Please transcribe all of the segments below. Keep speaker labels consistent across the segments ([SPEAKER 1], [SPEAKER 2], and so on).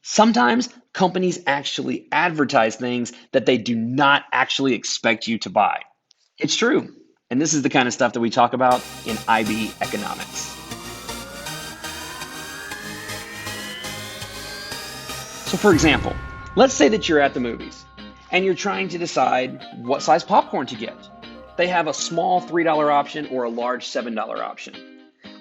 [SPEAKER 1] Sometimes companies actually advertise things that they do not actually expect you to buy. It's true. And this is the kind of stuff that we talk about in IB Economics. So for example, let's say that you're at the movies and you're trying to decide what size popcorn to get. They have a small $3 option or a large $7 option.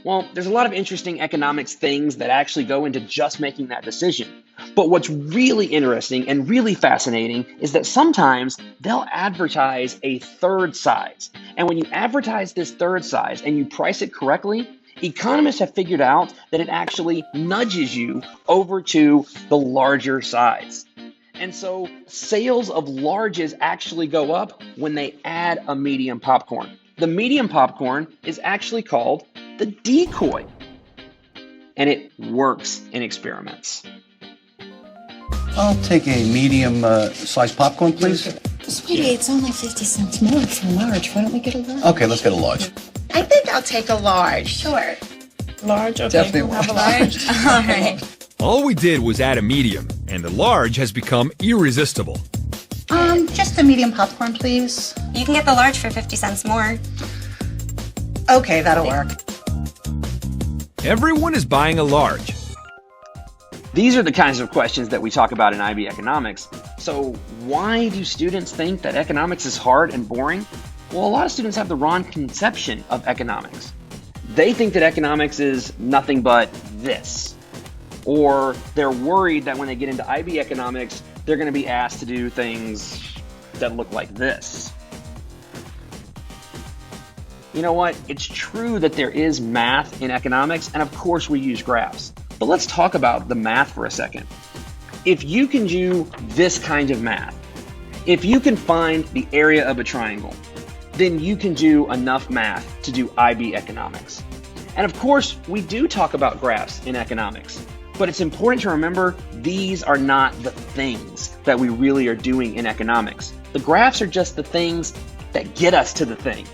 [SPEAKER 1] Well, there's a lot of interesting economics things that actually go into just making that decision. But what's really interesting and really fascinating is that sometimes they'll advertise a third size. And when you advertise this third size and you price it correctly, economists have figured out that it actually nudges you over to the larger size. And so sales of larges actually go up when they add a medium popcorn. The medium popcorn is actually called the decoy, and it works in experiments.
[SPEAKER 2] I'll take a medium sized popcorn, please.
[SPEAKER 3] Sweetie, it's only 50 cents more for large. Why don't we get a large?
[SPEAKER 2] Okay, let's get a large.
[SPEAKER 4] I think I'll take a large. Sure.
[SPEAKER 3] Large? Okay,
[SPEAKER 2] Definitely
[SPEAKER 3] we'll have a large. All right.
[SPEAKER 5] All we did was add a medium, and the large has become irresistible.
[SPEAKER 4] Just a medium popcorn, please.
[SPEAKER 6] You can get the large for 50 cents more.
[SPEAKER 4] Okay, that'll work.
[SPEAKER 5] Everyone is buying a large.
[SPEAKER 1] These are the kinds of questions that we talk about in IB Economics. So why do students think that economics is hard and boring? Well, a lot of students have the wrong conception of economics. They think that economics is nothing but this. Or they're worried that when they get into IB Economics, they're going to be asked to do things that look like this. You know what? It's true that there is math in economics, and of course we use graphs. But let's talk about the math for a second. If you can do this kind of math, if you can find the area of a triangle, then you can do enough math to do IB Economics. And of course, we do talk about graphs in economics, but it's important to remember these are not the things that we really are doing in economics. The graphs are just the things that get us to the thing.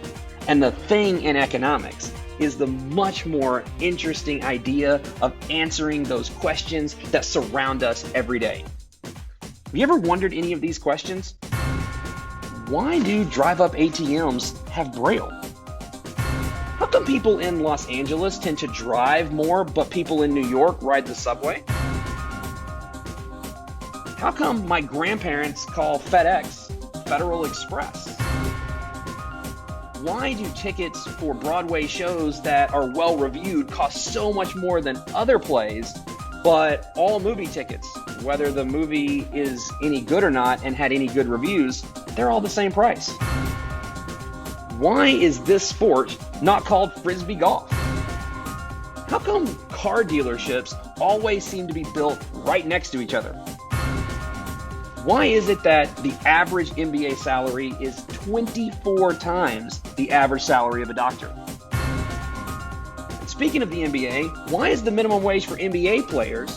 [SPEAKER 1] And the thing in economics is the much more interesting idea of answering those questions that surround us every day. Have you ever wondered any of these questions? Why do drive-up ATMs have Braille? How come people in Los Angeles tend to drive more, but people in New York ride the subway? How come my grandparents call FedEx Federal Express? Why do tickets for Broadway shows that are well reviewed cost so much more than other plays, but all movie tickets, whether the movie is any good or not and had any good reviews, they're all the same price? Why is this sport not called Frisbee golf? How come car dealerships always seem to be built right next to each other? Why is it that the average NBA salary is 24 times the average salary of a doctor? And speaking of the NBA, why is the minimum wage for NBA players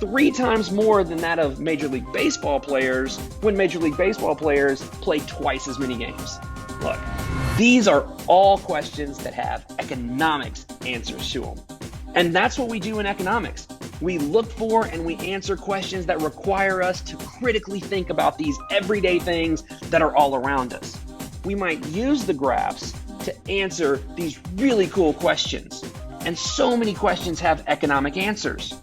[SPEAKER 1] 3 times more than that of Major League Baseball players when Major League Baseball players play twice as many games? Look, these are all questions that have economics answers to them. And that's what we do in economics. We look for and we answer questions that require us to critically think about these everyday things that are all around us. We might use the graphs to answer these really cool questions. And so many questions have economic answers.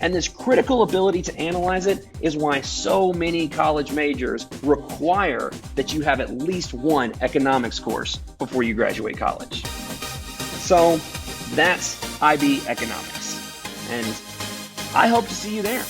[SPEAKER 1] And this critical ability to analyze it is why so many college majors require that you have at least one economics course before you graduate college. So that's IB Economics. And I hope to see you there.